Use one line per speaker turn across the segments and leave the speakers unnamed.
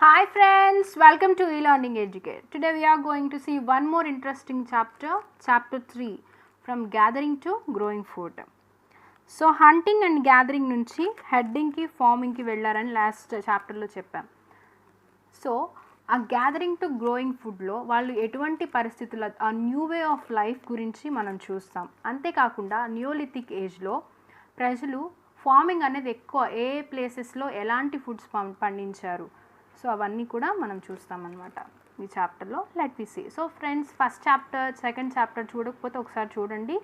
Hi friends, welcome to eLearning Educate. Today we are going to see one more interesting chapter, chapter 3, from gathering to growing food. So hunting and gathering నుంచి heading కి farming కి వెళ్ళారని last చాప్టర్లో చెప్పాం. So ఆ gathering to growing ఫుడ్లో వాళ్ళు ఎటువంటి పరిస్థితుల్లో ఆ న్యూ వే ఆఫ్ లైఫ్ గురించి మనం చూస్తాం. అంతేకాకుండా న్యూలిథిక్ ఏజ్లో ప్రజలు ఫార్మింగ్ అనేది ఎక్కువ ఏ ప్లేసెస్లో ఎలాంటి ఫుడ్స్ పండించారు, సో అవన్నీ కూడా మనం చూస్తామన్నమాట ఈ చాప్టర్లో. Let we see. So friends, first chapter second chapter చూడకపోతే ఒకసారి చూడండి,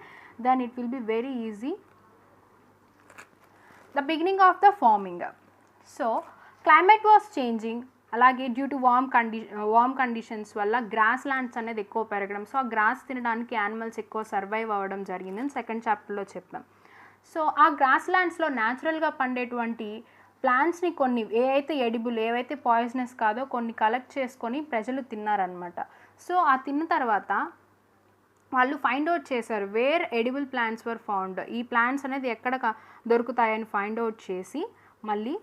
then it will be very easy. The beginning of the farming. So climate was changing, అలాగే డ్యూ టు వార్మ్ కండిషన్స్ వల్ల గ్రాస్ ల్యాండ్స్ అనేది ఎక్కువ పెరగడం, సో ఆ gross తినడానికి యానిమల్స్ ఎక్కువ సర్వైవ్ అవ్వడం జరిగిందని సెకండ్ చాప్టర్లో చెప్పాం. సో ఆ గ్రాస్ ల్యాండ్స్లో న్యాచురల్గా పండేటువంటి ప్లాంట్స్ని కొన్ని ఏవైతే ఎడిబుల్ ఏవైతే పాయిజనస్ కాదో కొన్ని కలెక్ట్ చేసుకొని ప్రజలు తిన్నారనమాట. సో ఆ తిన్న తర్వాత వాళ్ళు ఫైండ్ అవుట్ చేశారు where edible plants were found, ఈ ప్లాంట్స్ అనేది ఎక్కడ దొరుకుతాయని ఫైండ్ అవుట్ చేసి మళ్ళీ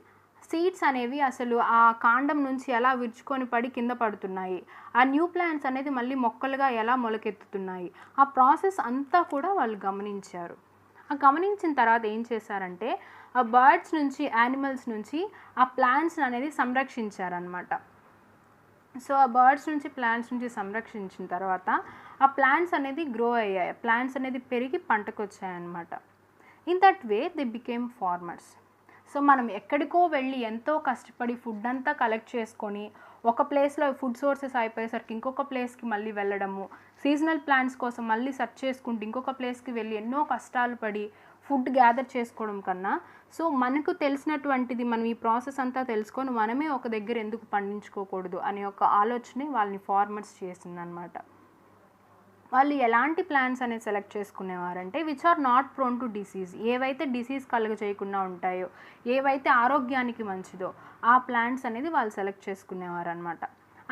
సీడ్స్ అనేవి అసలు ఆ కాండం నుంచి ఎలా విరుచుకొని పడి కింద పడుతున్నాయి, ఆ న్యూ ప్లాంట్స్ అనేది మళ్ళీ మొక్కలుగా ఎలా మొలకెత్తుతున్నాయి, ఆ ప్రాసెస్ అంతా కూడా వాళ్ళు గమనించారు. ఆ గమనించిన తర్వాత ఏం చేశారంటే ఆ బర్డ్స్ నుంచి యానిమల్స్ నుంచి ఆ ప్లాంట్స్ అనేది సంరక్షించారనమాట. సో ఆ బర్డ్స్ నుంచి ప్లాంట్స్ నుంచి సంరక్షించిన తర్వాత ఆ ప్లాంట్స్ అనేది గ్రో అయ్యాయి, ప్లాంట్స్ అనేది పెరిగి పంటకు వచ్చాయన్నమాట. In that way they became farmers. So మనం ఎక్కడికో వెళ్ళి ఎంతో కష్టపడి ఫుడ్ అంతా కలెక్ట్ చేసుకొని ఒక ప్లేస్లో ఫుడ్ సోర్సెస్ అయిపోయేసరికి ఇంకొక ప్లేస్కి మళ్ళీ వెళ్ళడము, సీజనల్ ప్లాంట్స్ కోసం మళ్ళీ సెర్చ్ చేసుకుంటూ ఇంకొక ప్లేస్కి వెళ్ళి ఎన్నో కష్టాలు పడి ఫుడ్ గ్యాదర్ చేసుకోవడం కన్నా, సో మనకు తెలిసినటువంటిది మనం ఈ ప్రాసెస్ అంతా తెలుసుకొని మనమే ఒక దగ్గర ఎందుకు పండించుకోకూడదు అనే ఒక ఆలోచన వాళ్ళని ఫార్మర్స్ చేసిందనమాట. వాళ్ళు ఎలాంటి ప్లాంట్స్ అనేది సెలెక్ట్ చేసుకునేవారంటే which are not prone to disease, ఏవైతే డిసీజ్ కలుగ చేయకుండా ఉంటాయో, ఏవైతే ఆరోగ్యానికి మంచిదో ఆ ప్లాంట్స్ అనేది వాళ్ళు సెలెక్ట్ చేసుకునేవారు అనమాట.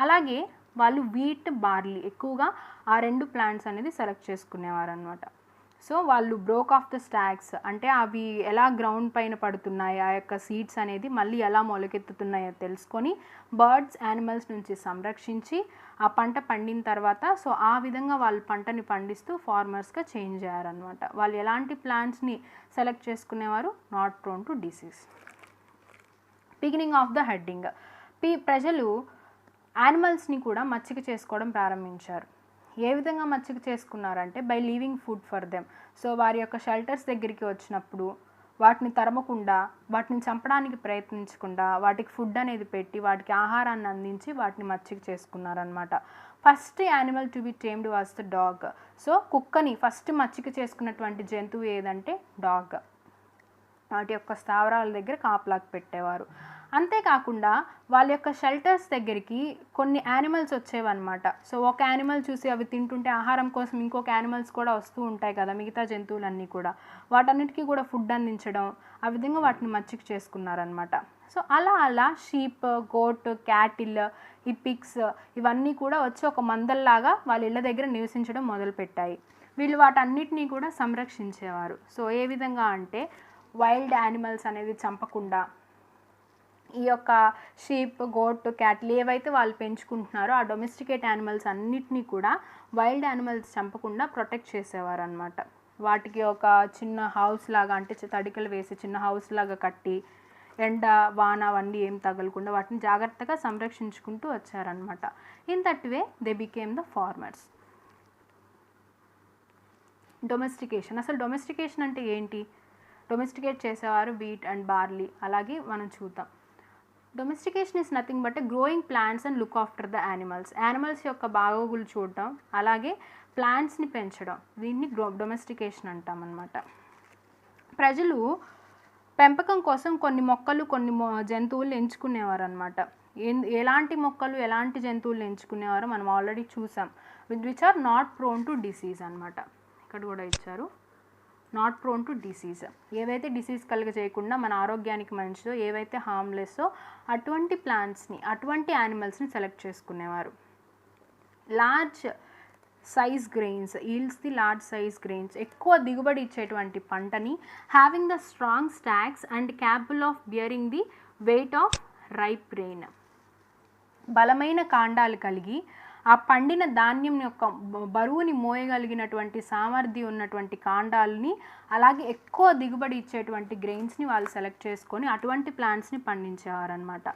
అలాగే వాళ్ళు వీట్, బార్లీ ఎక్కువగా ఆ రెండు ప్లాంట్స్ అనేది సెలెక్ట్ చేసుకునేవారు అనమాట. సో వాళ్ళు బ్రోక్ ఆఫ్ ద స్టాక్స్, అంటే అవి ఎలా గ్రౌండ్ పైన పడుతున్నాయి, ఆ యొక్క సీడ్స్ అనేది మళ్ళీ ఎలా మొలకెత్తుతున్నాయో తెలుసుకొని బర్డ్స్ యానిమల్స్ నుంచి సంరక్షించి ఆ పంట పండిన తర్వాత సో ఆ విధంగా వాళ్ళు పంటని పండిస్తూ ఫార్మర్స్గా చేంజ్ అయ్యారనమాట. వాళ్ళు ఎలాంటి ప్లాంట్స్ని సెలెక్ట్ చేసుకునేవారు, not prone to disease. Beginning of the heading. ప్రజలు యానిమల్స్ని కూడా మచ్చిక చేసుకోవడం ప్రారంభించారు. ఏ విధంగా మచ్చిక చేసుకున్నారంటే by leaving food for them. So వారి యొక్క షెల్టర్స్ దగ్గరికి వచ్చినప్పుడు వాటిని తరమకుండా, వాటిని చంపడానికి ప్రయత్నించకుండా వాటికి ఫుడ్ అనేది పెట్టి వాటికి ఆహారాన్ని అందించి వాటిని మచ్చిక చేసుకున్నారనమాట. First animal to be tamed was the dog. So కుక్కని ఫస్ట్ మచ్చిక చేసుకున్నటువంటి జంతువు ఏదంటే డాగ్. వాటి యొక్క స్థావరాల దగ్గర కాపలాకి పెట్టేవారు. అంతేకాకుండా వాళ్ళ యొక్క షెల్టర్స్ దగ్గరికి కొన్ని యానిమల్స్ వచ్చేవన్నమాట. సో ఒక యానిమల్ చూసి అవి తింటుంటే ఆహారం కోసం ఇంకొక యానిమల్స్ కూడా వస్తూ ఉంటాయి కదా, మిగతా జంతువులన్నీ కూడా, వాటన్నిటికీ కూడా ఫుడ్ అందించడం, ఆ విధంగా వాటిని మచ్చిక చేసుకున్నారనమాట. సో అలా షీప్, గోట్, క్యాటిల్, ఈ పిగ్స్ ఇవన్నీ కూడా వచ్చి ఒక మందల్లాగా వాళ్ళ ఇళ్ళ దగ్గర నివసించడం మొదలుపెట్టాయి. వీళ్ళు వాటన్నిటినీ కూడా సంరక్షించేవారు. సో ఏ విధంగా అంటే వైల్డ్ యానిమల్స్ అనేది చంపకుండా ఈ యొక్క షీప్, గోట్, క్యాటిల్ ఏవైతే వాళ్ళు పెంచుకుంటున్నారో ఆ డొమెస్టికేట్ యానిమల్స్ అన్నిటినీ కూడా వైల్డ్ యానిమల్స్ చంపకుండా ప్రొటెక్ట్ చేసేవారు అనమాట. వాటికి ఒక చిన్న హౌస్ లాగా, అంటే తడికలు వేసి చిన్న హౌస్ లాగా కట్టి ఎండ, వాన అవన్నీ ఏం తగలకుండా వాటిని జాగ్రత్తగా సంరక్షించుకుంటూ వచ్చారనమాట. In that way they became the farmers. Domestication. అసలు డొమెస్టికేషన్ అంటే ఏంటి? డొమెస్టికేట్ చేసేవారు వీట్ అండ్ బార్లీ. అలాగే మనం చూద్దాం. Domestication is nothing but growing plants and look after the animals. Animals యొక్క బాగోగులు చూడటం, అలాగే ప్లాంట్స్ని పెంచడం, దీన్ని డొమెస్టికేషన్ అంటామన్నమాట. ప్రజలు పెంపకం కోసం కొన్ని మొక్కలు, కొన్ని జంతువులు ఎంచుకునేవారు అనమాట. ఎలాంటి మొక్కలు, ఎలాంటి జంతువులు ఎంచుకునేవారో మనం ఆల్రెడీ చూసాం. Which are not prone to disease అనమాట. ఇక్కడ కూడా ఇచ్చారు, నాట్ ప్రోన్ టు డిసీజ్. ఏవైతే డిసీజ్ కలుగ చేయకుండా మన ఆరోగ్యానికి మంచిదో, ఏవైతే హార్మ్లెస్సో అటువంటి ప్లాంట్స్ని, అటువంటి యానిమల్స్ని సెలెక్ట్ చేసుకునేవారు. Large size grains yields the large size grains, ఎక్కువ దిగుబడి ఇచ్చేటువంటి పంటని having the strong stocks and capable of bearing the weight of ripe rain. బలమైన కాండాలు కలిగి ఆ పండిన ధాన్యం యొక్క బరువుని మోయగలిగినటువంటి సామర్థ్యం ఉన్నటువంటి కాండాలని, అలాగే ఎక్కువ దిగుబడి ఇచ్చేటువంటి గ్రెయిన్స్ని వాళ్ళు సెలెక్ట్ చేసుకొని అటువంటి ప్లాంట్స్ని పండించేవారనమాట.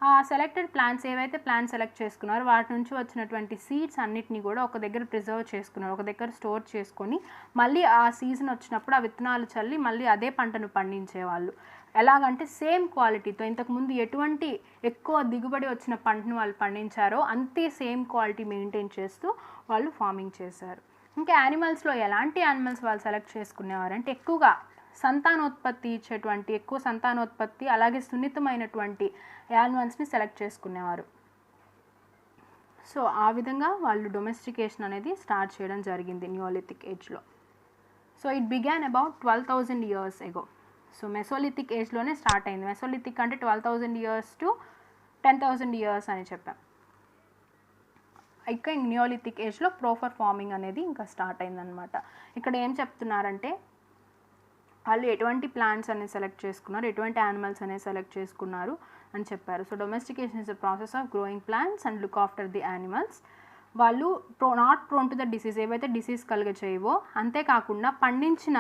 ఆ సెలెక్టెడ్ ప్లాంట్స్ ఏవైతే ప్లాంట్స్ సెలెక్ట్ చేసుకున్నారో వాటి నుంచి వచ్చినటువంటి సీడ్స్ అన్నిటిని కూడా ఒక దగ్గర ప్రిజర్వ్ చేసుకున్నారు, ఒక దగ్గర స్టోర్ చేసుకొని మళ్ళీ ఆ సీజన్ వచ్చినప్పుడు ఆ విత్తనాలు చల్లి మళ్ళీ అదే పంటను పండించేవాళ్ళు. ఎలాగంటే సేమ్ క్వాలిటీతో ఇంతకుముందు ఎటువంటి ఎక్కువ దిగుబడి వచ్చిన పంటను వాళ్ళు పండించారో అంతే సేమ్ క్వాలిటీ మెయింటైన్ చేస్తూ వాళ్ళు ఫార్మింగ్ చేశారు. ఇంకా యానిమల్స్లో ఎలాంటి యానిమల్స్ వాళ్ళు సెలెక్ట్ చేసుకునేవారు అంటే ఎక్కువగా సంతానోత్పత్తి ఇచ్చేటువంటి, ఎక్కువ సంతానోత్పత్తి అలాగే సున్నితమైనటువంటి యానిమల్స్ని సెలెక్ట్ చేసుకునేవారు. సో ఆ విధంగా వాళ్ళు డొమెస్టికేషన్ అనేది స్టార్ట్ చేయడం జరిగింది నియోలిథిక్ ఏజ్లో. So it began about 12,000 years ago. So Mesolithic ఏజ్లోనే స్టార్ట్ అయింది. మెసోలిథిక్ అంటే 12,000 years to 10,000 years అని చెప్పాం. ఇంకా నియోలిథిక్ ఏజ్లో ప్రోపర్ ఫార్మింగ్ అనేది ఇంకా స్టార్ట్ అయిందనమాట. ఇక్కడ ఏం చెప్తున్నారంటే వాళ్ళు ఎటువంటి ప్లాంట్స్ అనేది సెలెక్ట్ చేసుకున్నారు, ఎటువంటి యానిమల్స్ అనేది సెలెక్ట్ చేసుకున్నారు అని చెప్పారు. So domestication is the process of growing plants and look after the animals. వాళ్ళు not prone to the disease, ఏవైతే డిసీజ్ కలిగ చేయవో, అంతేకాకుండా పండించిన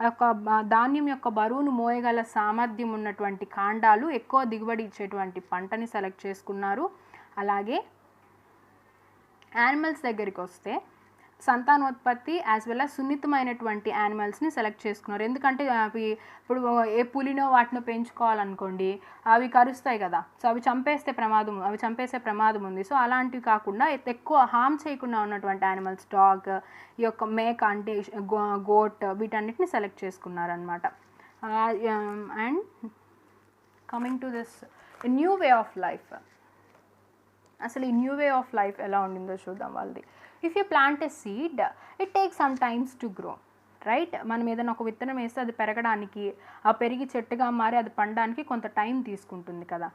యొక్క ధాన్యం యొక్క బరువును మోయగల సామర్థ్యం ఉన్నటువంటి కాండాలు, ఎక్కువ దిగుబడి ఇచ్చేటువంటి పంటని సెలెక్ట్ చేసుకున్నారు. అలాగే యానిమల్స్ దగ్గరికి వస్తే సంతానోత్పత్తి యాజ్ వెల్ as సున్నితమైనటువంటి యానిమల్స్ని సెలెక్ట్ చేసుకున్నారు. ఎందుకంటే అవి ఇప్పుడు ఏ పులినో వాటినో పెంచుకోవాలనుకోండి, అవి కరుస్తాయి కదా, సో అవి చంపేసే ప్రమాదం ఉంది. సో అలాంటివి కాకుండా ఎక్కువ హామ్ చేయకుండా ఉన్నటువంటి యానిమల్స్, డాగ్, ఈ యొక్క మేక అంటే గోట్, వీటన్నిటిని సెలెక్ట్ చేసుకున్నారనమాట. And coming to this new way of life. అసలు ఈ న్యూ వే ఆఫ్ లైఫ్ ఎలా ఉండిందో చూద్దాం వాళ్ళది. If you plant a seed it takes some times to grow, right? మనం ఏదైనా ఒక విత్తనం వేస్తే అది పెరగడానికి, ఆ పెరిగి చెట్టుగా మారి అది పండడానికి కొంత టైం తీసుకుంటుంది కదా.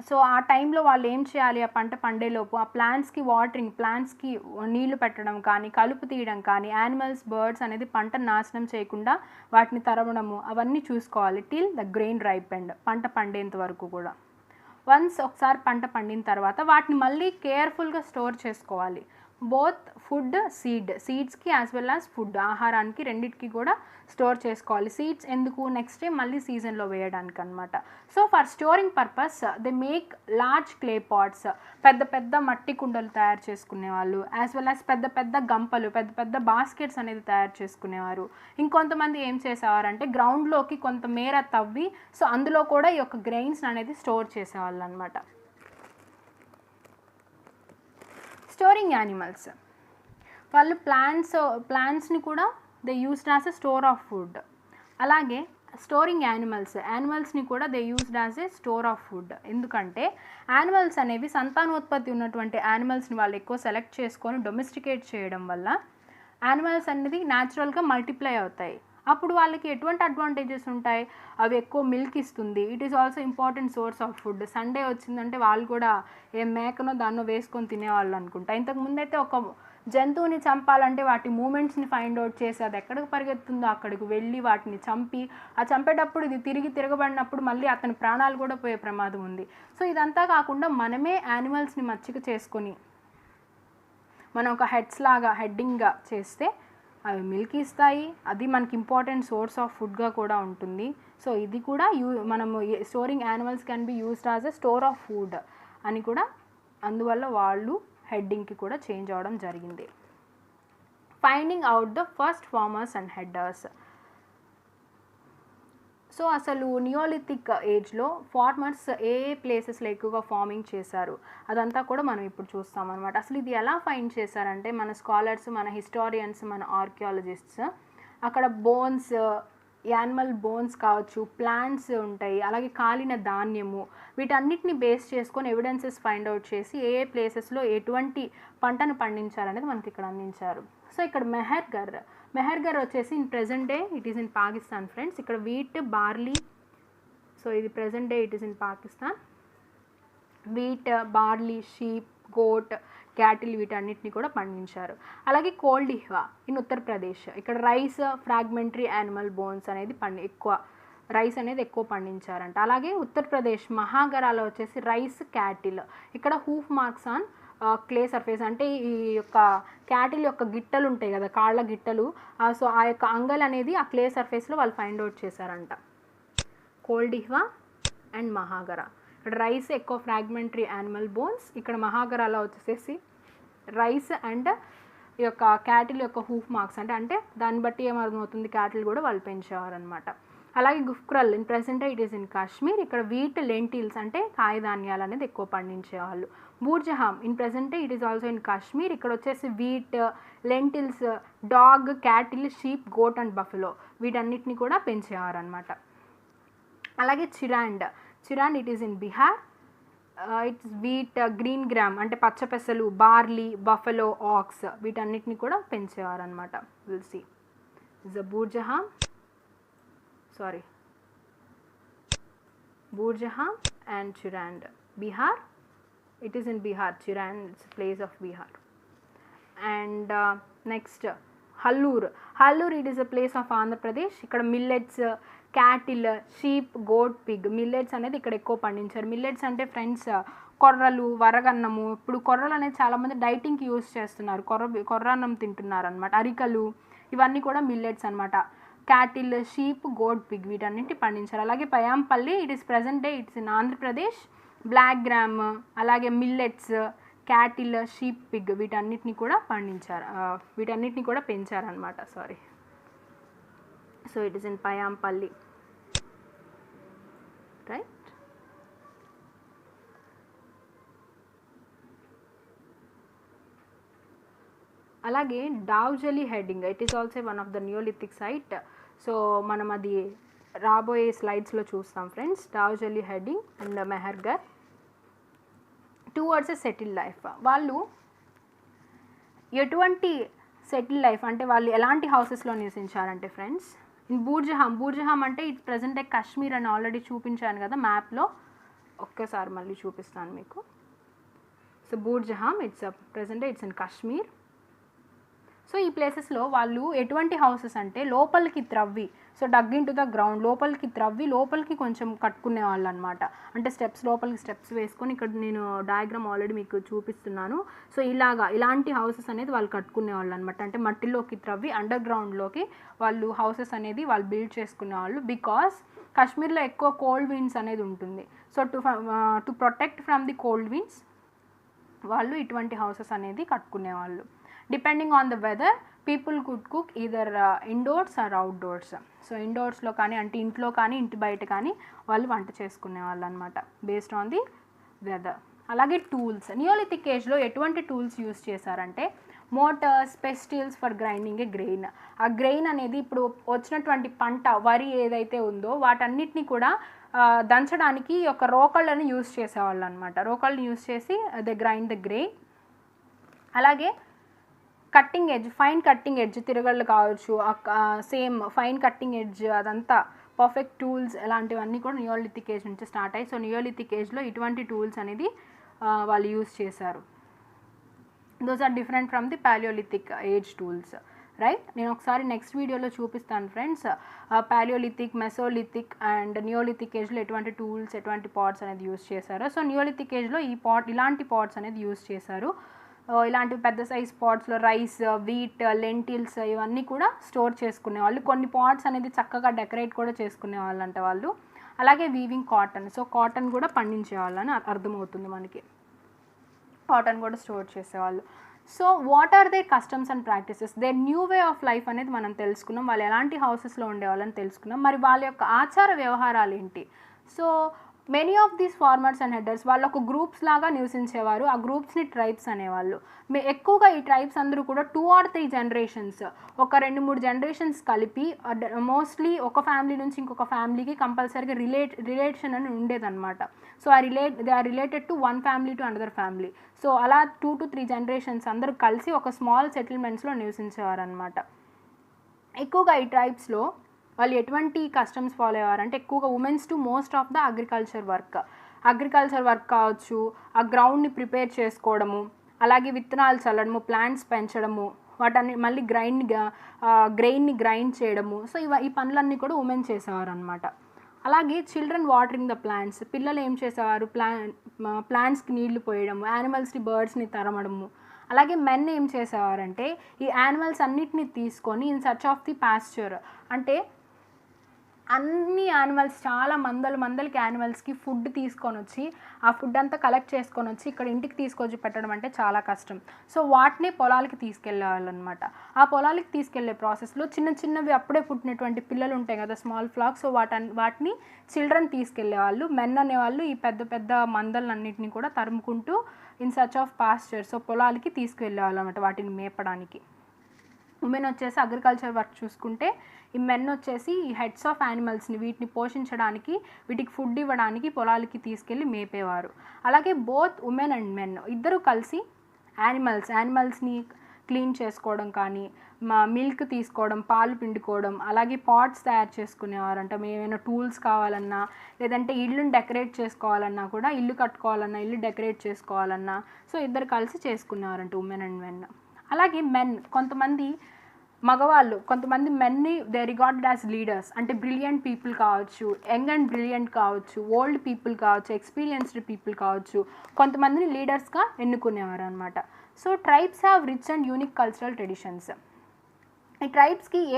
సో ఆ టైంలో వాళ్ళు ఏం చేయాలి, ఆ పంట పండేలోపు ఆ ప్లాంట్స్కి వాటరింగ్, ప్లాంట్స్కి నీళ్లు పెట్టడం కానీ, కలుపు తీయడం కానీ, యానిమల్స్, బర్డ్స్ అనేది పంటను నాశనం చేయకుండా వాటిని తరమడము అవన్నీ చూసుకోవాలి. టిల్ ద గ్రెయిన్ రైపెండ్, పంట పండేంత వరకు కూడా. వన్స్ ఒకసారి పంట పండిన తర్వాత వాటిని మళ్ళీ కేర్ఫుల్గా స్టోర్ చేసుకోవాలి. బోత్ ఫుడ్, సీడ్స్కి యాజ్ వెల్ యాజ్ ఫుడ్, ఆహారానికి రెండింటికి కూడా స్టోర్ చేసుకోవాలి. సీడ్స్ ఎందుకు, నెక్స్ట్ డే మళ్ళీ సీజన్లో వేయడానికి అనమాట. So for storing purpose they make large clay pots, పెద్ద పెద్ద మట్టి కుండలు తయారు చేసుకునేవాళ్ళు. యాజ్ వెల్ యాజ్ పెద్ద పెద్ద గంపలు, పెద్ద పెద్ద బాస్కెట్స్ అనేది తయారు చేసుకునేవారు. ఇంకొంతమంది ఏం చేసేవారంటే గ్రౌండ్లోకి కొంత మేర తవ్వి, సో అందులో కూడా ఈ యొక్క గ్రెయిన్స్ అనేది స్టోర్ చేసేవాళ్ళు అనమాట. స్టోరింగ్ యానిమల్స్, వాళ్ళు ప్లాంట్స్ని కూడా they used as a store of food. అలాగే స్టోరింగ్ యానిమల్స్ని కూడా they used as a store of food. ఎందుకంటే యానిమల్స్ అనేవి సంతానోత్పత్తి ఉన్నటువంటి యానిమల్స్ని వాళ్ళు ఎక్కువ సెలెక్ట్ చేసుకొని డొమెస్టికేట్ చేయడం వల్ల యానిమల్స్ అనేది న్యాచురల్గా మల్టిప్లై అవుతాయి. అప్పుడు వాళ్ళకి ఎటువంటి అడ్వాంటేజెస్ ఉంటాయి, అవి ఎక్కువ మిల్క్ ఇస్తుంది. It is also important source of food. Sunday వచ్చిందంటే వాళ్ళు కూడా ఏ మేకనో దాన్నో వేసుకొని తినేవాళ్ళు అనుకుంటా. ఇంతకుముందు అయితే ఒక జంతువుని చంపాలంటే వాటి మూమెంట్స్ని ఫైండ్ అవుట్ చేసి అది ఎక్కడికి పరిగెత్తుందో అక్కడికి వెళ్ళి వాటిని చంపి, ఆ చంపేటప్పుడు ఇది తిరగబడినప్పుడు మళ్ళీ అతని ప్రాణాలు కూడా పోయే ప్రమాదం ఉంది. సో ఇదంతా కాకుండా మనమే యానిమల్స్ని మచ్చిక చేసుకొని మనం ఒక హెడ్డింగ్గా చేస్తే అవి మిల్క్ ఇస్తాయి, అది మనకి ఇంపార్టెంట్ సోర్స్ ఆఫ్ ఫుడ్గా కూడా ఉంటుంది. సో ఇది కూడా మనము storing animals can be used as a store of food అని కూడా, అందువల్ల వాళ్ళు హెడ్డింగ్కి కూడా చేంజ్ అవ్వడం జరిగింది. Finding out the first farmers and headers. So అసలు నియోలిథిక్ ఏజ్లో ఫార్మర్స్ ఏ ప్లేసెస్లో ఎక్కువగా ఫార్మింగ్ చేశారు అదంతా కూడా మనం ఇప్పుడు చూస్తాం అనమాట. అసలు ఇది ఎలా ఫైండ్ చేశారంటే మన స్కాలర్స్, మన హిస్టారియన్స్, మన ఆర్కియాలజిస్ట్స్ అక్కడ బోన్స్, యానిమల్ బోన్స్ కావచ్చు, ప్లాంట్స్ ఉంటాయి, అలాగే కాలిన ధాన్యము, వీటన్నిటిని బేస్ చేసుకొని ఎవిడెన్సెస్ ఫైండ్ అవుట్ చేసి ఏ ప్లేసెస్లో ఎటువంటి పంటను పండించారనేది మనకి ఇక్కడ అందించారు. సో ఇక్కడ మెహర్గర్ వచ్చేసి in present day it is in Pakistan friends. ఇక్కడ వీట్, బార్లీ, సో ఇది present day it is in Pakistan. Wheat, barley, sheep, goat, cattle వీటన్నిటిని కూడా పండించారు. అలాగే కోల్డిహ్వా ఇన్ ఉత్తరప్రదేశ్, ఇక్కడ రైస్, ఫ్రాగ్మెంటరీ యానిమల్ బోన్స్ అనేది ఎక్కువ రైస్ అనేది ఎక్కువ పండించారంట. అలాగే ఉత్తరప్రదేశ్ మహాగరాలో వచ్చేసి రైస్ క్యాటిల్, ఇక్కడ hoof marks on clay surface, అంటే ఈ యొక్క క్యాటిల్ యొక్క గిట్టలు ఉంటాయి కదా, కాళ్ళ గిట్టలు, సో ఆ యొక్క అంగల్ అనేది ఆ క్లే సర్ఫేస్లో వాళ్ళు ఫైండ్ అవుట్ చేశారంట. కోల్డిహ్వా అండ్ మహాగర, ఇక్కడ రైస్ ఎక్కువ ఫ్రాగ్మెంటరీ యానిమల్ బోన్స్, ఇక్కడ మహాగరాలో వచ్చేసి రైస్ అండ్ ఈ యొక్క క్యాటిల్ యొక్క హూఫ్ మార్క్స్, అంటే దాన్ని బట్టి ఏమర్థమవుతుంది, క్యాటిల్ కూడా వాళ్ళు పెంచేవారనమాట. అలాగే Gufkral in present it is in Kashmir, ఇక్కడ వీట్ లెంటిల్స్ అంటే కాయధాన్యాలు అనేది ఎక్కువ పండించేవాళ్ళు. Burzahom in present it is also in Kashmir, ఇక్కడ వచ్చేసి wheat, lentils, dog, cattle, sheep, goat and buffalo వీటన్నిటిని కూడా పెంచేవారు అనమాట. అలాగే Chirand it is in Bihar, it's wheat, green gram అంటే పచ్చపెసలు, బార్లీ, బఫెలో, ఆక్స్ వీటన్నిటిని కూడా పెంచేవారు అనమాట. Will see is Burzahom and Chirand. Bihar, it is in Bihar. Chirand, it's a place of Bihar. And next, Hallur, it is a place of Andhra Pradesh. ఇక్కడ millets, cattle, sheep, goat, pig. Millets అనేది ఇక్కడ ఎక్కువ పండించారు. Millets అంటే friends కొర్రలు, వరగన్నము. ఇప్పుడు కొర్రలు అనేది చాలామంది డైటింగ్కి యూస్ చేస్తున్నారు, కొర్రన్నం తింటున్నారు అనమాట. అరికలు ఇవన్నీ కూడా మిల్లెట్స్ అనమాట. క్యాటిల్, షీప్, గోట్, పిగ్ వీటన్నింటి పండించారు. అలాగే Payampalli it is present day it's in Andhra Pradesh. Black gram, అలాగే మిల్లెట్స్, క్యాటిల్, షీప్, పిగ్ వీటన్నిటిని కూడా పండించారు, వీటన్నిటిని కూడా పెంచారనమాట. So it is in Payampalli, right. అలాగే Daojali Hading it is also one of the neolithic site. So మనం అది రాబోయే స్లైడ్స్లో చూస్తాం friends. Daojali Hading and Mehrgarh towards a settle life. వాళ్ళు ఎటువంటి సెటిల్ లైఫ్ అంటే వాళ్ళు ఎలాంటి హౌసెస్లో నివసించారంటే ఫ్రెండ్స్, ఇన్ బూర్జహామ్ అంటే ఇట్ ప్రెజెంట్ కాశ్మీర్ అని ఆల్రెడీ చూపించాను కదా మ్యాప్లో, ఒక్కసారి మళ్ళీ చూపిస్తాను మీకు. So Burzahom it's present it's in Kashmir. So ఈ ప్లేసెస్లో వాళ్ళు ఎటువంటి హౌసెస్ అంటే లోపలికి త్రవ్వి, so dug in to the ground, లోపలికి కొంచెం కట్టుకునే వాళ్ళు అనమాట. అంటే లోపలికి స్టెప్స్ వేసుకొని, ఇక్కడ నేను డయాగ్రామ్ ఆల్రెడీ మీకు చూపిస్తున్నాను. సో ఇలాంటి హౌసెస్ అనేది వాళ్ళు కట్టుకునే వాళ్ళు అనమాట. అంటే మట్టిలోకి త్రవ్వి అండర్ గ్రౌండ్లోకి వాళ్ళు హౌసెస్ అనేది వాళ్ళు బిల్డ్ చేసుకునే వాళ్ళు. బికాస్ కాశ్మీర్లో ఎక్కువ కోల్డ్ విండ్స్ అనేది ఉంటుంది. So to protect from the cold winds వాళ్ళు ఇటువంటి హౌసెస్ అనేది కట్టుకునేవాళ్ళు. Depending on the weather people could cook either indoors or outdoors. So ఇండోర్స్లో కానీ అంటే ఇంట్లో కానీ ఇంటి బయట కానీ వాళ్ళు వంట చేసుకునే వాళ్ళు అనమాట, బేస్డ్ ఆన్ ది వెదర్. అలాగే టూల్స్, నియోలిథిక్ ఏజ్లో ఎటువంటి టూల్స్ యూస్ చేశారంటే mortars, pestles for grinding a grain. ఆ గ్రెయిన్ అనేది ఇప్పుడు వచ్చినటువంటి పంట వరి ఏదైతే ఉందో వాటన్నిటిని కూడా దంచడానికి ఒక రోకళ్ళని యూస్ చేసేవాళ్ళు అనమాట. రోకళ్ళని యూస్ చేసి దే గ్రైండ్ ద గ్రెయిన్. అలాగే cutting edge, fine cutting edge, తిరగళ్ళు కావచ్చు, సేమ్ ఫైన్ కట్టింగ్ ఎడ్జ్ అదంతా పర్ఫెక్ట్ టూల్స్ ఇలాంటివన్నీ కూడా నియోలిథిక్ ఏజ్ నుంచి స్టార్ట్ అయ్యి. సో నియోలిథిక్ ఏజ్లో ఇటువంటి టూల్స్ అనేది వాళ్ళు యూస్ చేశారు. Those are different from the paleolithic age tools, right. నేను ఒకసారి నెక్స్ట్ వీడియోలో చూపిస్తాను friends, paleolithic, mesolithic and neolithic ఏజ్లో ఎటువంటి టూల్స్, ఎటువంటి పాట్స్ అనేది యూస్ చేశారు. సో నియోలిథిక్ ఏజ్లో ఇలాంటి పాట్స్ అనేది యూస్ చేశారు. ఇలాంటి పెద్ద సైజ్ పాట్స్లో రైస్, వీట్, లెంటిల్స్ ఇవన్నీ కూడా స్టోర్ చేసుకునేవాళ్ళు. కొన్ని పాట్స్ అనేది చక్కగా డెకరేట్ కూడా చేసుకునేవాళ్ళు అంట వాళ్ళు. అలాగే వీవింగ్ కాటన్, సో కాటన్ కూడా పండించేవాళ్ళని అర్థమవుతుంది మనకి, కాటన్ కూడా స్టోర్ చేసేవాళ్ళు. So what are their customs and practices, their new way of life అనేది మనం తెలుసుకున్నాం. వాళ్ళు ఎలాంటి హౌసెస్లో ఉండేవాళ్ళని తెలుసుకున్నాం. మరి వాళ్ళ యొక్క ఆచార వ్యవహారాలు ఏంటి? So many of these farmers and headers వాళ్ళు ఒక గ్రూప్స్ లాగా నివసించేవారు. ఆ గ్రూప్స్ని ట్రైబ్స్ అనేవాళ్ళు. ఎక్కువగా ఈ ట్రైబ్స్ అందరూ కూడా 2 or 3 జనరేషన్స్, ఒక 2-3 జనరేషన్స్ కలిపి మోస్ట్లీ ఒక ఫ్యామిలీ నుంచి ఇంకొక ఫ్యామిలీకి కంపల్సరీగా రిలేషన్ అని ఉండేదన్నమాట. So they are related to one family to another family. So అలా 2 to 3 జనరేషన్స్ అందరూ కలిసి ఒక స్మాల్ సెటిల్మెంట్స్లో నివసించేవారు అనమాట. ఎక్కువగా ఈ ట్రైబ్స్లో వాళ్ళు ఎటువంటి కస్టమ్స్ ఫాలో అయ్యేవారంటే ఎక్కువగా women's to most of the agriculture work కావచ్చు, ఆ గ్రౌండ్ని ప్రిపేర్ చేసుకోవడము, అలాగే విత్తనాలు చల్లడము, ప్లాంట్స్ పెంచడము, వాటన్ని మళ్ళీ గ్రెయిన్ని గ్రైండ్ చేయడము. సో ఈ పనులన్నీ కూడా ఉమెన్ చేసేవారు అనమాట. అలాగే చిల్డ్రన్ వాటరింగ్ ద ప్లాంట్స్, పిల్లలు ఏం చేసేవారు, ప్లాంట్స్కి నీళ్లు పోయడము, యానిమల్స్ని బర్డ్స్ని తరమడము. అలాగే మెన్ ఏం చేసేవారంటే ఈ యానిమల్స్ అన్నిటిని తీసుకొని in search of the pasture, అంటే అన్ని యానిమల్స్ చాలా మందలకి యానిమల్స్కి ఫుడ్ తీసుకొని వచ్చి ఆ ఫుడ్ అంతా కలెక్ట్ చేసుకొని వచ్చి ఇక్కడ ఇంటికి తీసుకొచ్చి పెట్టడం అంటే చాలా కష్టం. సో వాటిని పొలాలకి తీసుకెళ్ళేవాళ్ళు అనమాట. ఆ పొలాలకి తీసుకెళ్లే ప్రాసెస్లో చిన్నవి అప్పుడే పుట్టినటువంటి పిల్లలు ఉంటాయి కదా, స్మాల్ ఫ్లాక్స్, సో వాటిని చిల్డ్రన్ తీసుకెళ్లేవాళ్ళు. మెన్ అనేవాళ్ళు ఈ పెద్ద మందలన్నింటినీ కూడా తరుముకుంటూ in search of pasture, so పొలాలకి తీసుకువెళ్ళేవాళ్ళు అనమాట వాటిని మేపడానికి. ఉమెన్ వచ్చేసి అగ్రికల్చర్ వర్క్ చూసుకుంటే, ఈ మెన్ వచ్చేసి ఈ హెడ్స్ ఆఫ్ యానిమల్స్ని వీటిని పోషించడానికి, వీటికి ఫుడ్ ఇవ్వడానికి పొలాలకి తీసుకెళ్ళి మేపేవారు. అలాగే బోత్ ఉమెన్ అండ్ మెన్ ఇద్దరు కలిసి యానిమల్స్ని క్లీన్ చేసుకోవడం కానీ, మిల్క్ తీసుకోవడం, పాలు పిండుకోవడం, అలాగే పాట్స్ తయారు చేసుకునేవారు. అంటే ఏమైనా టూల్స్ కావాలన్నా, లేదంటే ఇల్లుని డెకరేట్ చేసుకోవాలన్నా కూడా, ఇల్లు కట్టుకోవాలన్నా, ఇల్లు డెకరేట్ చేసుకోవాలన్నా, సో ఇద్దరు కలిసి చేసుకునేవారంట ఉమెన్ అండ్ మెన్. అలాగే మెన్ కొంతమంది మెన్ని దే రిగార్డెడ్ యాజ్ లీడర్స్, అంటే బ్రిలియంట్ పీపుల్ కావచ్చు, యంగ్ అండ్ బ్రిలియంట్ కావచ్చు, ఓల్డ్ పీపుల్ కావచ్చు, ఎక్స్పీరియన్స్డ్ పీపుల్ కావచ్చు, కొంతమందిని లీడర్స్గా ఎన్నుకునేవారు అనమాట. So tribes have rich and unique cultural traditions. ఈ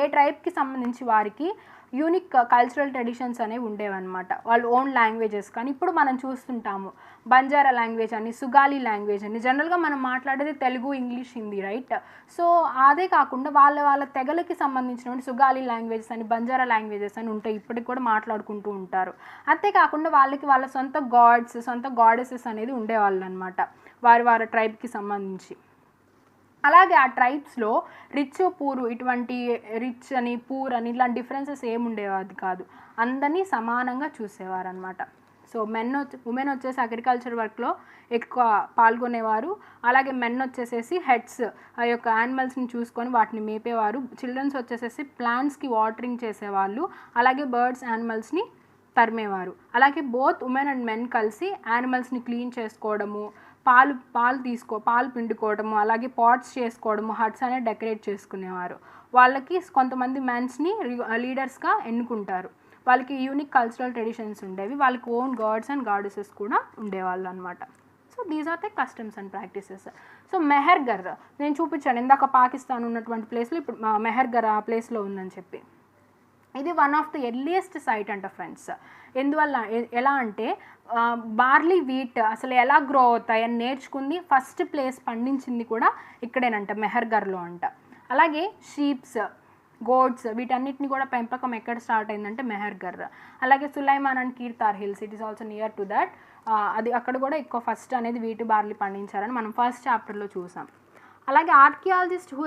ఏ ట్రైబ్కి సంబంధించి వారికి యూనిక్ కల్చరల్ ట్రెడిషన్స్ అనేవి ఉండేవన్నమాట, వాళ్ళు ఓన్ లాంగ్వేజెస్. కానీ ఇప్పుడు మనం చూస్తుంటాము బంజారా లాంగ్వేజ్ అని, సుగాలి లాంగ్వేజ్ అని, జనరల్గా మనం మాట్లాడేది Telugu, English, Hindi, right. So అదే కాకుండా వాళ్ళ తెగలకి సంబంధించినటువంటి సుగాలి లాంగ్వేజెస్ అని, బంజారా లాంగ్వేజెస్ అని ఉంటాయి, ఇప్పటికి కూడా మాట్లాడుకుంటూ ఉంటారు. అంతేకాకుండా వాళ్ళ సొంత గాడ్స్, సొంత గాడెసెస్ అనేది ఉండేవాళ్ళు అనమాట వారి ట్రైబ్కి సంబంధించి. అలాగే ఆ ట్రైబ్స్లో రిచ్ పూర్, ఇటువంటి రిచ్ అని పూర్ అని ఇలాంటి డిఫరెన్సెస్ ఏముండేది కాదు, అందరినీ సమానంగా చూసేవారు అనమాట. సో ఉమెన్ వచ్చేసి అగ్రికల్చర్ వర్క్లో ఎక్కువ పాల్గొనేవారు. అలాగే మెన్ వచ్చేసేసి హెడ్స్, ఆ యొక్క యానిమల్స్ని చూసుకొని వాటిని మేపేవారు. చిల్డ్రన్స్ వచ్చేసేసి ప్లాంట్స్కి వాటరింగ్ చేసేవాళ్ళు. అలాగే బర్డ్స్, యానిమల్స్ని తరిమేవారు. అలాగే బోత్ ఉమెన్ అండ్ మెన్ కలిసి యానిమల్స్ని క్లీన్ చేసుకోవడము, పాలు పిండుకోవడము, అలాగే పాట్స్ చేసుకోవడము, హట్స్ అనేది డెకరేట్ చేసుకునేవారు. వాళ్ళకి కొంతమంది మెన్స్ని లీడర్స్గా ఎన్నుకుంటారు. వాళ్ళకి యూనిక్ కల్చరల్ ట్రెడిషన్స్ ఉండేవి, వాళ్ళకి ఓన్ గాడ్స్ అండ్ గాడెసెస్ కూడా ఉండేవాళ్ళు అనమాట. So these are the customs and practices. So Mehrgarh నేను చూపించాను ఇందాక పాకిస్తాన్ ఉన్నటువంటి ప్లేస్లో, ఇప్పుడు మెహర్గర్ ఆ ప్లేస్లో ఉందని చెప్పి. ఇది one of the earliest site అంట ఫ్రెండ్స్. ఎలా అంటే బార్లీ, వీట్ అసలు ఎలా గ్రో అవుతాయి అని నేర్చుకుంది, ఫస్ట్ ప్లేస్ పండించింది కూడా ఇక్కడేనంట, మెహర్గర్లో అంట. అలాగే షీప్స్, గోడ్స్ వీటన్నిటిని కూడా పెంపకం ఎక్కడ స్టార్ట్ అయిందంటే మెహర్గర్. అలాగే Sulaiman and Kirthar hills, it is also near to that. అది అక్కడ కూడా ఎక్కువ ఫస్ట్ అనేది వీటి బార్లీ పండించారని మనం ఫస్ట్ చాప్టర్లో చూసాం. అలాగే archaeologist who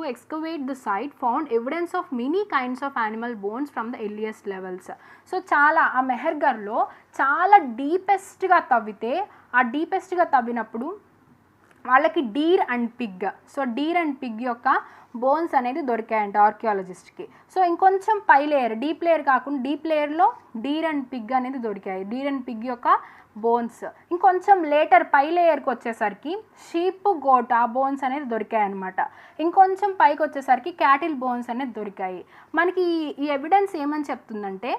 excavate the site found evidence of many kinds of animal bones from the earliest levels. So చాలా ఆ మెహర్గర్లో చాలా డీపెస్ట్గా తవ్వినప్పుడు వాళ్ళకి డీర్ అండ్ పిగ్ యొక్క బోన్స్ అనేది దొరికాయంట ఆర్కియాలజిస్ట్కి. సో ఇంకొంచెం డీప్ లేయర్ కాకుండా డీప్ లేయర్లో డీర్ అండ్ పిగ్ అనేది దొరికాయి, డీర్ అండ్ పిగ్ యొక్క బోన్స్. ఇంకొంచెం లేటర్ పై లేయర్కి వచ్చేసరికి షీప్, గోట్ ఆ బోన్స్ అనేది దొరికాయి అనమాట. ఇంకొంచెం పైకి వచ్చేసరికి క్యాటిల్ బోన్స్ అనేది దొరికాయి. మనకి ఈ ఎవిడెన్స్ ఏమని చెప్తుందంటే,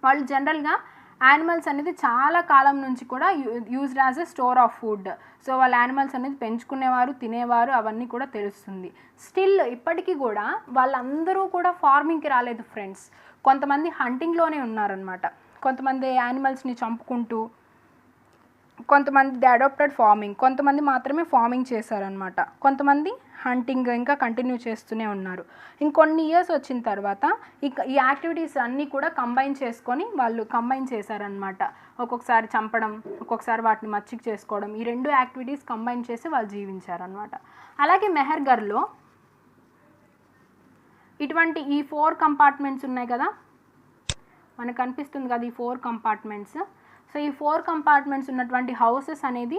వాళ్ళు జనరల్గా యానిమల్స్ అనేది చాలా కాలం నుంచి కూడా used as a store of food. So వాళ్ళు యానిమల్స్ అనేది పెంచుకునేవారు, తినేవారు, అవన్నీ కూడా తెలుస్తుంది. స్టిల్ ఇప్పటికీ కూడా వాళ్ళందరూ కూడా ఫార్మింగ్కి రాలేదు ఫ్రెండ్స్. కొంతమంది హంటింగ్లోనే ఉన్నారనమాట. కొంతమంది యానిమల్స్ని చంపుకుంటూ, కొంతమంది ది అడాప్టెడ్ ఫార్మింగ్, కొంతమంది మాత్రమే ఫార్మింగ్ చేశారనమాట. కొంతమంది హంటింగ్ ఇంకా కంటిన్యూ చేస్తూనే ఉన్నారు. ఇంకొన్ని ఇయర్స్ వచ్చిన తర్వాత ఈ యాక్టివిటీస్ అన్నీ కూడా కంబైన్ చేశారనమాట. ఒక్కొక్కసారి చంపడం, ఒక్కొక్కసారి వాటిని మచ్చిక చేసుకోవడం, ఈ రెండు యాక్టివిటీస్ కంబైన్ చేసి వాళ్ళు జీవించారనమాట. అలాగే మెహర్గర్లో ఇటువంటి ఈ 4 కంపార్ట్మెంట్స్ ఉన్నాయి కదా, మనకు కనిపిస్తుంది కదా ఈ 4 కంపార్ట్మెంట్స్. సో ఈ 4 కంపార్ట్మెంట్స్ ఉన్నటువంటి హౌసెస్ అనేది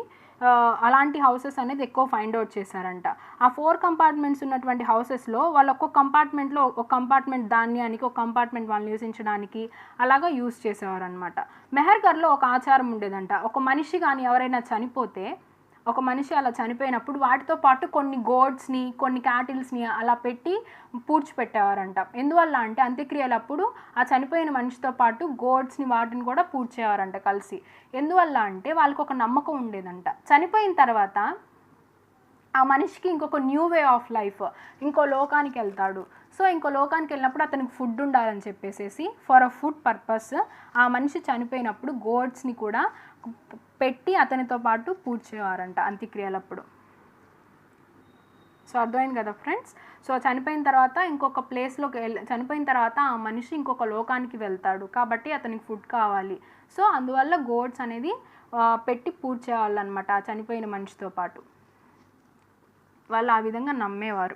అలాంటి హౌసెస్ అనేది ఎక్కువ ఫైండ్ అవుట్ చేశారంట. ఆ 4 కంపార్ట్మెంట్స్ ఉన్నటువంటి హౌసెస్లో వాళ్ళు ఒక్కొక్క కంపార్ట్మెంట్లో ఒక కంపార్ట్మెంట్ ధాన్యానికి, ఒక కంపార్ట్మెంట్ వాళ్ళు నివసించడానికి అలాగా యూజ్ చేసేవారు అనమాట. మెహర్గర్లో ఒక ఆచారం ఉండేదంట, ఒక మనిషి కానీ ఎవరైనా చనిపోతే ఒక మనిషి అలా చనిపోయినప్పుడు వాటితో పాటు కొన్ని గోడ్స్ని కొన్ని క్యాటిల్స్ని అలా పెట్టి పూడ్చిపెట్టేవారంట. ఎందువల్ల అంటే అంత్యక్రియలప్పుడు ఆ చనిపోయిన మనిషితో పాటు గోడ్స్ని వాటిని కూడా పూడ్చేవారంట కలిసి. ఎందువల్ల అంటే వాళ్ళకు ఒక నమ్మకం ఉండేదంట, చనిపోయిన తర్వాత ఆ మనిషికి ఇంకొక న్యూ వే ఆఫ్ లైఫ్, ఇంకో లోకానికి వెళ్తాడు. సో ఇంకో లోకానికి వెళ్ళినప్పుడు అతనికి ఫుడ్ ఉండాలని చెప్పేసి ఫర్ అ ఫుడ్ పర్పస్ ఆ మనిషి చనిపోయినప్పుడు గోడ్స్ని కూడా పెట్టి అతనితో పాటు పూడ్చేవారంట అంత్యక్రియలప్పుడు. సో అర్థమైంది కదా ఫ్రెండ్స్. సో చనిపోయిన తర్వాత ఇంకొక ప్లేస్లోకి చనిపోయిన తర్వాత ఆ మనిషి ఇంకొక లోకానికి వెళ్తాడు కాబట్టి అతనికి ఫుడ్ కావాలి. సో అందువల్ల గోడ్స్ అనేది పెట్టి పూడ్చేవాళ్ళు అనమాట ఆ చనిపోయిన మనిషితో పాటు. వాళ్ళు ఆ విధంగా నమ్మేవారు.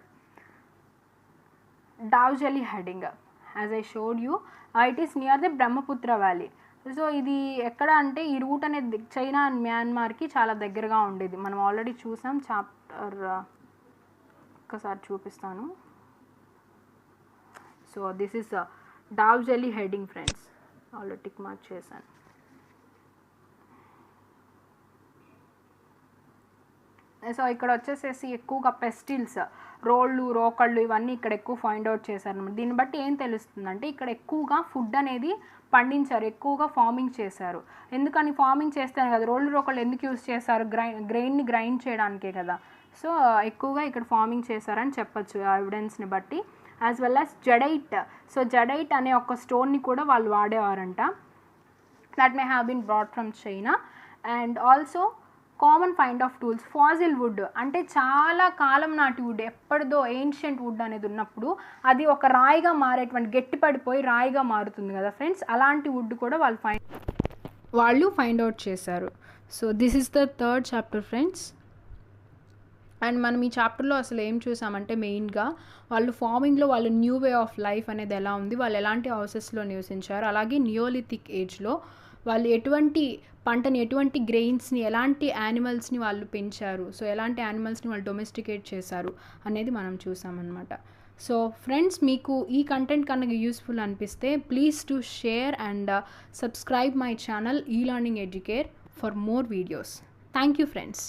Daojali Hading, as I showed you, it is near the Brahmaputra valley. So ఇది ఎక్కడ అంటే ఈ రూట్ అనేది చైనా అండ్ మ్యాన్మార్కి చాలా దగ్గరగా ఉండేది. మనం ఆల్రెడీ చూసాం చాప్టర్, ఒక్కసారి చూపిస్తాను. So this is Daojali Hading friends, already tick mark చేశాను. సో ఇక్కడ వచ్చేసేసి ఎక్కువగా పెస్టిల్స్, రోళ్ళు రోకళ్ళు ఇవన్నీ ఇక్కడ ఎక్కువ ఫైండ్ అవుట్ చేశారు అనమాట. దీన్ని బట్టి ఏం తెలుస్తుందంటే ఇక్కడ ఎక్కువగా ఫుడ్ అనేది పండించారు, ఎక్కువగా ఫార్మింగ్ చేశారు. ఎందుకని ఫార్మింగ్ చేస్తేనే కదా, రోళ్ళు రోకళ్ళు ఎందుకు యూజ్ చేశారు, గ్రెయిన్ని గ్రైండ్ చేయడానికే కదా. సో ఎక్కువగా ఇక్కడ ఫార్మింగ్ చేశారని చెప్పచ్చు ఆ ఎవిడెన్స్ని బట్టి. As well as jadeite. So jadeite అనే ఒక స్టోన్ని కూడా వాళ్ళు వాడేవారంట. That may have been brought from China. And also common find of tools, fossil wood అంటే చాలా కాలం నాటి వుడ్, ఎప్పటిదో ఏన్షియంట్ వుడ్ అనేది ఉన్నప్పుడు అది ఒక రాయిగా మారేటువంటి, గట్టిపడిపోయి రాయిగా మారుతుంది కదా ఫ్రెండ్స్, అలాంటి వుడ్ కూడా వాళ్ళు ఫైండ్ అవుట్ చేశారు. So this is the third chapter friends. And మనం ఈ చాప్టర్లో అసలు ఏం చూసామంటే మెయిన్గా వాళ్ళు ఫార్మింగ్లో వాళ్ళు న్యూ వే ఆఫ్ లైఫ్ అనేది ఎలా ఉంది, వాళ్ళు ఎలాంటి హౌసెస్లో నివసించారు, అలాగే నియోలిథిక్ ఏజ్లో వాళ్ళు ఎటువంటి పంటని, ఎటువంటి గ్రెయిన్స్ని, ఎలాంటి యానిమల్స్ని వాళ్ళు పెంచారు, సో ఎలాంటి యానిమల్స్ని వాళ్ళు డొమెస్టికేట్ చేశారు అనేది మనం చూసామన్నమాట. సో ఫ్రెండ్స్, మీకు ఈ కంటెంట్ కనుక యూస్ఫుల్ అనిపిస్తే please to share and subscribe my channel e learning educare for more videos. Thank you friends.